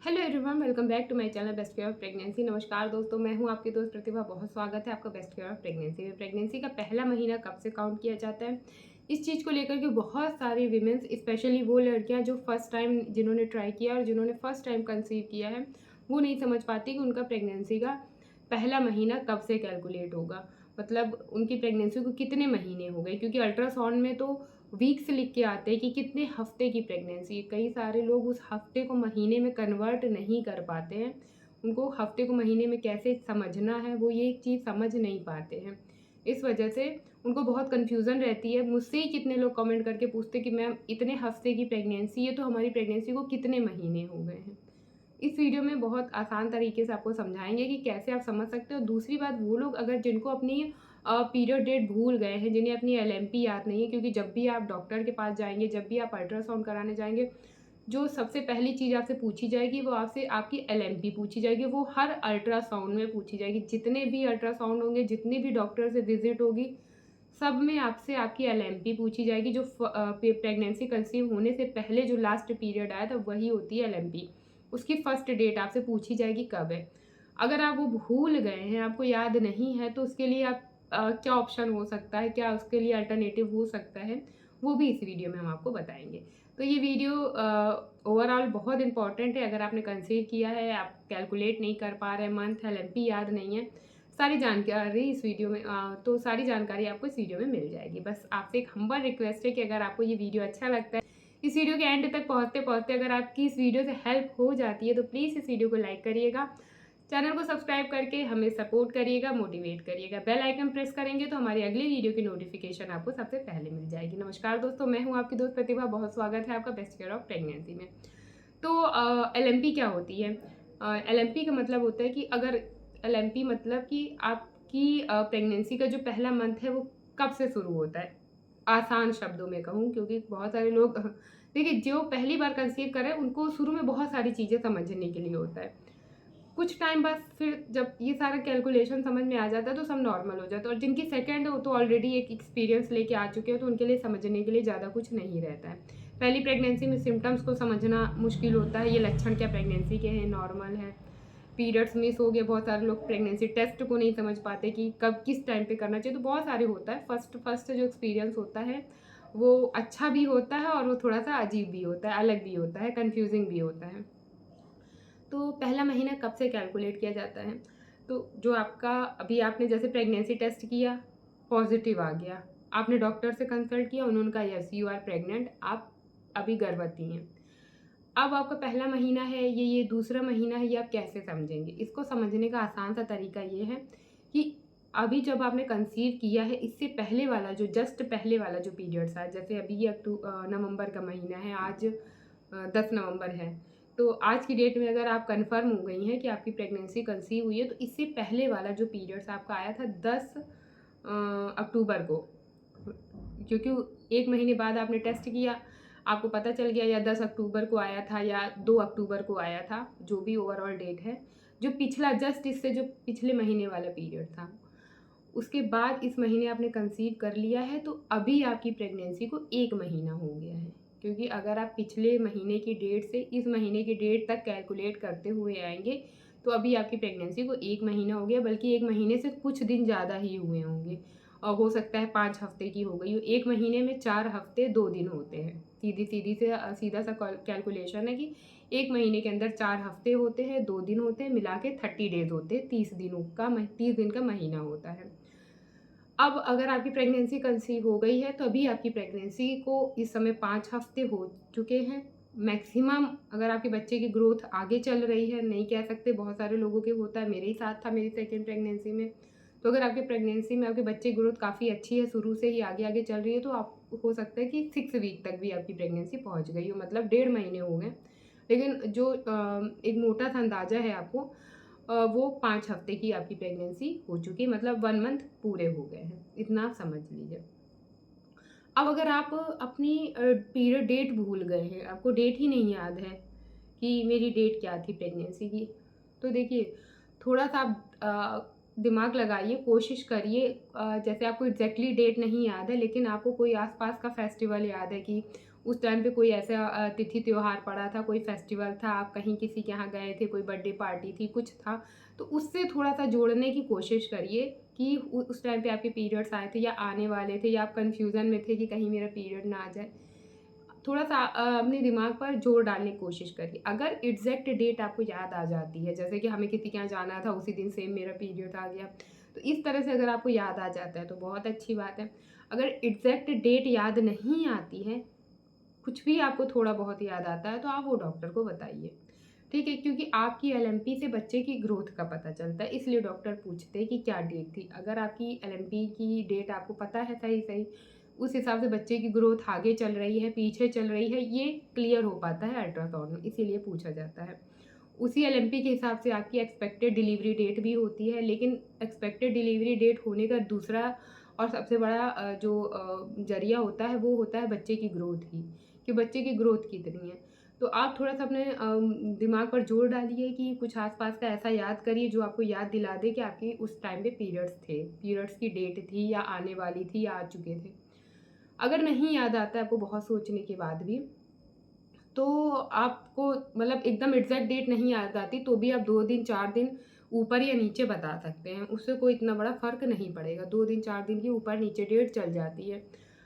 Hello everyone, welcome back to my channel best care of pregnancy. नमस्कार दोस्तों, मैं हूं आपकी दोस्त प्रतिभा। बहुत स्वागत है आपका बेस्ट केयर ऑफ प्रेगनेंसी में। प्रेगनेंसी का पहला महीना कब से काउंट किया जाता है, इस चीज़ को लेकर के बहुत सारी वीमेंस, स्पेशली वो लड़कियां जो फर्स्ट टाइम जिन्होंने ट्राई किया और जिन्होंने फर्स्ट टाइम कंसीव किया है, वो नहीं समझ पाती कि उनका प्रेगनेंसी का पहला महीना कब से कैलकुलेट होगा। मतलब उनकी प्रेगनेंसी को कितने महीने हो गए, क्योंकि अल्ट्रासाउंड में तो वीक्स लिख के आते हैं कि कितने हफ्ते की प्रेगनेंसी है। कई सारे लोग उस हफ्ते को महीने में कन्वर्ट नहीं कर पाते हैं। उनको हफ्ते को महीने में कैसे समझना है, वो ये चीज़ समझ नहीं पाते हैं। इस वजह से उनको बहुत कन्फ्यूज़न रहती है। मुझसे ही कितने लोग कमेंट करके पूछते कि मैम इतने हफ्ते की प्रेगनेंसी है, तो हमारी प्रेगनेंसी को कितने महीने हो गए हैं। इस वीडियो में बहुत आसान तरीके से आपको समझाएंगे कि कैसे आप समझ सकते हो। दूसरी बात, वो लोग अगर जिनको अपनी पीरियड डेट भूल गए हैं, जिन्हें अपनी एलएमपी याद नहीं है, क्योंकि जब भी आप डॉक्टर के पास जाएंगे, जब भी आप अल्ट्रासाउंड कराने जाएंगे, जो सबसे पहली चीज़ आपसे पूछी जाएगी वो आपसे आपकी एलएमपी पूछी जाएगी। वो हर अल्ट्रासाउंड में पूछी जाएगी। जितने भी अल्ट्रासाउंड होंगे, जितनी भी डॉक्टर से विजिट होगी, सब में आपसे आपकी एलएमपी पूछी जाएगी। जो प्रेगनेंसी कंसीव होने से पहले जो लास्ट पीरियड आया था, वही होती है एलएमपी। उसकी फर्स्ट डेट आपसे पूछी जाएगी कब है। अगर आप वो भूल गए हैं, आपको याद नहीं है, तो उसके लिए आप क्या ऑप्शन हो सकता है, क्या उसके लिए अल्टरनेटिव हो सकता है, वो भी इस वीडियो में हम आपको बताएंगे। तो ये वीडियो ओवरऑल बहुत इंपॉर्टेंट है। अगर आपने कंसीव किया है, आप कैलकुलेट नहीं कर पा रहे हैं मंथ, एलएमपी याद नहीं है, सारी जानकारी इस वीडियो में तो सारी जानकारी आपको इस वीडियो में मिल जाएगी। बस आपसे एक हम्बल रिक्वेस्ट है कि अगर आपको ये वीडियो अच्छा लगता है, इस वीडियो के एंड तक पहुंचते पहुंचते अगर आपकी इस वीडियो से हेल्प हो जाती है, तो प्लीज़ इस वीडियो को लाइक करिएगा, चैनल को सब्सक्राइब करके हमें सपोर्ट करिएगा, मोटिवेट करिएगा। बेल आइकन प्रेस करेंगे तो हमारी अगली वीडियो की नोटिफिकेशन आपको सबसे पहले मिल जाएगी। नमस्कार दोस्तों, मैं हूं आपकी दोस्त प्रतिभा। बहुत स्वागत है आपका बेस्ट केयर ऑफ प्रेगनेंसी में। तो एलएमपी क्या होती है? एलएमपी का मतलब होता है कि अगर एलएमपी मतलब कि आपकी प्रेगनेंसी का जो पहला मंथ है वो कब से शुरू होता है। आसान शब्दों में कहूँ, क्योंकि बहुत सारे लोग देखिए, जो पहली बार कंसीव करें उनको शुरू में बहुत सारी चीज़ें समझने के लिए होता है। कुछ टाइम बाद फिर जब ये सारा कैलकुलेशन समझ में आ जाता है तो सब नॉर्मल हो जाता है। और जिनकी सेकंड है वो तो ऑलरेडी एक एक्सपीरियंस लेके आ चुके हैं, तो उनके लिए समझने के लिए ज़्यादा कुछ नहीं रहता है। पहली प्रेगनेंसी में सिम्टम्स को समझना मुश्किल होता है। ये लक्षण क्या प्रेगनेंसी के हैं, नॉर्मल है, पीरियड्स मिस हो गए। बहुत सारे लोग प्रेगनेंसी टेस्ट को नहीं समझ पाते कि कब किस टाइम पे करना चाहिए। तो बहुत सारे होता है। फर्स्ट जो एक्सपीरियंस होता है वो अच्छा भी होता है और वो थोड़ा सा अजीब भी होता है, अलग भी होता है, कन्फ्यूजिंग भी होता है। तो पहला महीना कब से कैलकुलेट किया जाता है? तो जो आपका अभी आपने जैसे प्रेगनेंसी टेस्ट किया, पॉजिटिव आ गया, आपने डॉक्टर से कंसल्ट किया, उन्होंने कहा यस यू आर प्रेग्नेंट, आप अभी गर्भवती हैं। अब आपका पहला महीना है, ये दूसरा महीना है, ये आप कैसे समझेंगे? इसको समझने का आसान सा तरीका ये है कि अभी जब आपने कंसीव किया है, इससे पहले वाला जो जस्ट पहले वाला जो पीरियड्स है, जैसे अभी ये नवंबर का महीना है, आज 10 नवंबर है। तो आज की डेट में अगर आप कंफर्म हो गई हैं कि आपकी प्रेगनेंसी कंसीव हुई है, तो इससे पहले वाला जो पीरियड्स आपका आया था 10 अक्टूबर को, क्योंकि 1 महीने बाद आपने टेस्ट किया, आपको पता चल गया, या 10 अक्टूबर को आया था या 2 अक्टूबर को आया था, जो भी ओवरऑल डेट है। जो पिछला जस्ट इससे जो पिछले महीने वाला पीरियड था, उसके बाद इस महीने आपने कंसीव कर लिया है, तो अभी आपकी प्रेगनेंसी को 1 महीना हो गया है। क्योंकि अगर आप पिछले महीने की डेट से इस महीने की डेट तक कैलकुलेट करते हुए आएँगे, तो अभी आपकी प्रेगनेंसी को 1 महीना हो गया, बल्कि 1 महीने से कुछ दिन ज़्यादा ही हुए होंगे। और हो सकता है 5 हफ्ते की हो गई हो। 1 महीने में 4 हफ्ते 2 दिन होते हैं। सीधा सा कैलकुलेशन है कि 1 महीने के अंदर 4 हफ्ते होते हैं, 2 दिन होते हैं, मिला के 30 डेज़ होते हैं, 30 दिन का महीना होता है। अब अगर आपकी प्रेगनेंसी कंसीव हो गई है, तो अभी आपकी प्रेगनेंसी को इस समय 5 हफ्ते हो चुके हैं। मैक्सिमम अगर आपके बच्चे की ग्रोथ आगे चल रही है, नहीं कह सकते, बहुत सारे लोगों के होता है, मेरे ही साथ था मेरी सेकंड प्रेगनेंसी में। तो अगर आपकी प्रेगनेंसी में आपके बच्चे की ग्रोथ काफ़ी अच्छी है, शुरू से ही आगे-आगे चल रही है, तो आप हो सकता है कि 6 वीक तक भी आपकी प्रेगनेंसी पहुँच गई हो, मतलब 1.5 महीने हो गए। लेकिन जो एक मोटा-सा अंदाज़ा है आपको, वो 5 हफ्ते की आपकी प्रेगनेंसी हो चुकी है, मतलब 1 मंथ पूरे हो गए हैं, इतना आप समझ लीजिए। अब अगर आप अपनी पीरियड डेट भूल गए हैं, आपको डेट ही नहीं याद है कि मेरी डेट क्या थी प्रेगनेंसी की, तो देखिए, थोड़ा-सा आप दिमाग लगाइए, कोशिश करिए। जैसे आपको एग्ज़ैक्टली डेट नहीं याद है, लेकिन आपको कोई आस-पास का फेस्टिवल याद है कि उस टाइम पे कोई ऐसा तिथि त्योहार पड़ा था, कोई फेस्टिवल था, आप कहीं किसी के यहाँ गए थे, कोई बर्थडे पार्टी थी, कुछ था, तो उससे थोड़ा-सा जोड़ने की कोशिश करिए कि उस टाइम पे आपके पीरियड्स आए थे या आने वाले थे या आप कन्फ्यूज़न में थे कि कहीं मेरा पीरियड ना आ जाए। थोड़ा-सा अपने दिमाग पर जोर डालने की कोशिश करिए। अगर एग्ज़ैक्ट डेट आपको याद आ जाती है, जैसे कि हमें किसी के यहाँ जाना था, उसी दिन सेम मेरा पीरियड आ गया, तो इस तरह से अगर आपको याद आ जाता है, तो बहुत अच्छी बात है। अगर एग्ज़ैक्ट डेट याद नहीं आती है, कुछ भी आपको थोड़ा बहुत याद आता है, तो आप वो डॉक्टर को बताइए, ठीक है? क्योंकि आपकी एलएमपी से बच्चे की ग्रोथ का पता चलता है, इसलिए डॉक्टर पूछते हैं कि क्या डेट थी। अगर आपकी एलएमपी की डेट आपको पता है सही-सही, उस हिसाब से बच्चे की ग्रोथ आगे चल रही है, पीछे चल रही है, ये क्लियर हो पाता है अल्ट्रासाउंड में, इसीलिए पूछा जाता है। उसी एलएमपी के हिसाब से आपकी एक्सपेक्टेड डिलीवरी डेट भी होती है, लेकिन एक्सपेक्टेड डिलीवरी डेट होने का दूसरा और सबसे बड़ा ज़रिया होता है, वो होता है बच्चे की ग्रोथ ही, कि बच्चे की ग्रोथ कितनी है। तो आप थोड़ा-सा अपने दिमाग पर जोर डालिए कि कुछ आस-पास का ऐसा याद करिए जो आपको याद दिला दे कि आपकी उस टाइम पे पीरियड्स थे, पीरियड्स की डेट थी या आने वाली थी या आ चुके थे। अगर नहीं याद आता है आपको बहुत सोचने के बाद भी, तो आपको मतलब एकदम एग्ज़ैक्ट डेट नहीं याद आती, तो भी आप 2 दिन, 4 दिन ऊपर या नीचे बता सकते हैं। उससे कोई इतना बड़ा फ़र्क नहीं पड़ेगा। 2 दिन, 4 दिन की ऊपर-नीचे डेट चल जाती है।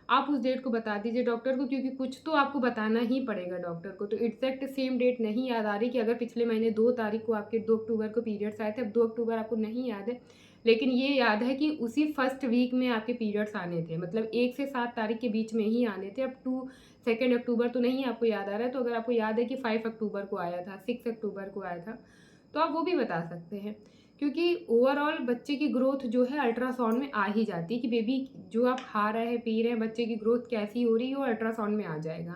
आप उस डेट को बता दीजिए डॉक्टर को, क्योंकि कुछ तो आपको बताना ही पड़ेगा डॉक्टर को। तो एग्ज़ैक्ट सेम डेट नहीं याद आ रही कि अगर पिछले महीने 2 तारीख को आपके 2 अक्टूबर को पीरियड्स आए थे, अब 2 अक्टूबर आपको नहीं याद है, लेकिन ये याद है कि उसी फर्स्ट वीक में आपके पीरियड्स आने थे। मतलब 1 से 7 तारीख के बीच में ही आने थे। अब 2 अक्टूबर तो नहीं आपको याद आ रहा है, तो अगर आपको याद है कि 5 अक्टूबर को आया था, 6 अक्टूबर को आया था, तो आप वो भी बता सकते हैं। क्योंकि ओवरऑल बच्चे की ग्रोथ जो है अल्ट्रासाउंड में आ ही जाती है कि बेबी जो आप खा रहे हैं, पी रहे हैं, बच्चे की ग्रोथ कैसी हो रही है, वो अल्ट्रासाउंड में आ जाएगा।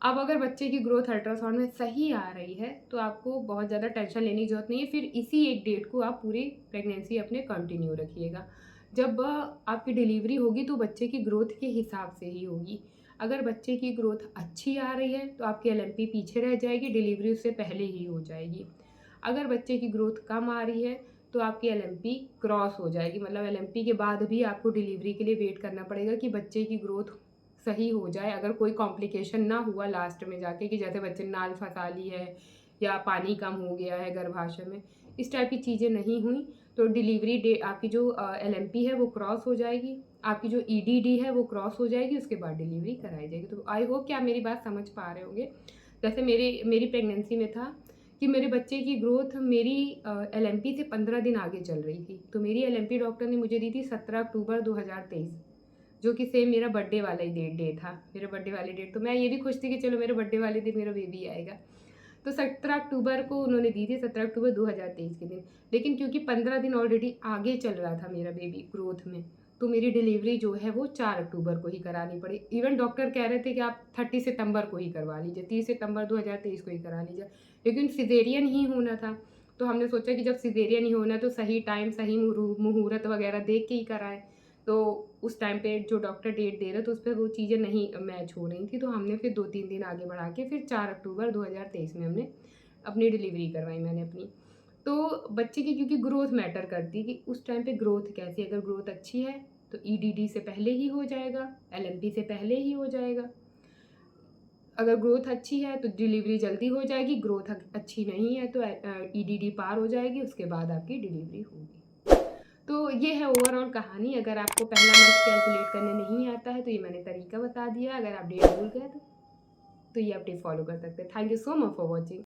अब अगर बच्चे की ग्रोथ अल्ट्रासाउंड में सही आ रही है, तो आपको बहुत ज़्यादा टेंशन लेने की ज़रूरत नहीं है। फिर इसी एक डेट को आप पूरी प्रेगनेंसी अपने कंटिन्यू रखिएगा। जब आपकी डिलीवरी होगी तो बच्चे की ग्रोथ के हिसाब से ही होगी। अगर बच्चे की ग्रोथ अच्छी आ रही है, तो आपकी एलएमपी पीछे रह जाएगी, डिलीवरी उससे पहले ही हो जाएगी। अगर बच्चे की ग्रोथ कम आ रही है, तो आपकी एलएमपी क्रॉस हो जाएगी। मतलब एलएमपी के बाद भी आपको डिलीवरी के लिए वेट करना पड़ेगा कि बच्चे की ग्रोथ सही हो जाए। अगर कोई कॉम्प्लिकेशन ना हुआ लास्ट में जाके कि जैसे बच्चे ने नाल फंसा ली है या पानी कम हो गया है गर्भाशय में, इस टाइप की चीज़ें नहीं हुई, तो डिलीवरी डे आपकी जो एलएमपी है वो क्रॉस हो जाएगी, आपकी जो ईडीडी है वो क्रॉस हो जाएगी, उसके बाद डिलीवरी कराई जाएगी। तो आई होप कि आप मेरी बात समझ पा रहे होंगे। जैसे मेरी प्रेगनेंसी में था कि मेरे बच्चे की ग्रोथ मेरी एलएमपी से 15 दिन आगे चल रही थी। तो मेरी एलएमपी डॉक्टर ने मुझे दी थी 17 अक्टूबर 2023, जो कि सेम मेरा बर्थडे वाला ही डे था। मेरे बर्थडे वाली डेट, तो मैं ये भी खुश थी कि चलो मेरे बर्थडे वाले दिन मेरा बेबी आएगा। तो 17 अक्टूबर को उन्होंने दी थी, 17 अक्टूबर 2023 के दिन। लेकिन क्योंकि 15 दिन ऑलरेडी आगे चल रहा था मेरा बेबी ग्रोथ में, तो मेरी डिलीवरी जो है वो 4 अक्टूबर को ही करानी पड़ी। इवन डॉक्टर कह रहे थे कि आप 30 सितंबर को ही करवा लीजिए, 30 सितंबर 2023 को ही करा लीजिए। लेकिन सिज़ेरियन ही होना था, तो हमने सोचा कि जब सिज़ेरियन ही होना है तो सही टाइम, सही मुहूर्त वगैरह देख के ही कराएँ। तो उस टाइम पे जो डॉक्टर डेट दे रहे थे, उस पे वो चीज़ें नहीं मैच हो रही थी, तो हमने फिर 2-3 दिन आगे बढ़ा के फिर 4 अक्टूबर 2023 में हमने अपनी डिलीवरी करवाई मैंने अपनी। तो बच्चे की क्योंकि ग्रोथ मैटर करती है कि उस टाइम पे ग्रोथ कैसी है, अगर ग्रोथ अच्छी है, तो ईडीडी से पहले ही हो जाएगा, एलएमपी से पहले ही हो जाएगा। अगर ग्रोथ अच्छी है, तो डिलीवरी जल्दी हो जाएगी, ग्रोथ अच्छी नहीं है, तो ईडीडी पार हो जाएगी, उसके बाद आपकी डिलीवरी होगी। तो ये है ओवरऑल कहानी। अगर आपको पहला मंथ कैलकुलेट करने नहीं आता है, तो ये मैंने तरीका बता दिया। अगर आप डेट भूल गए तो ये आप टिप फॉलो कर सकते हैं। Thank you so much for watching.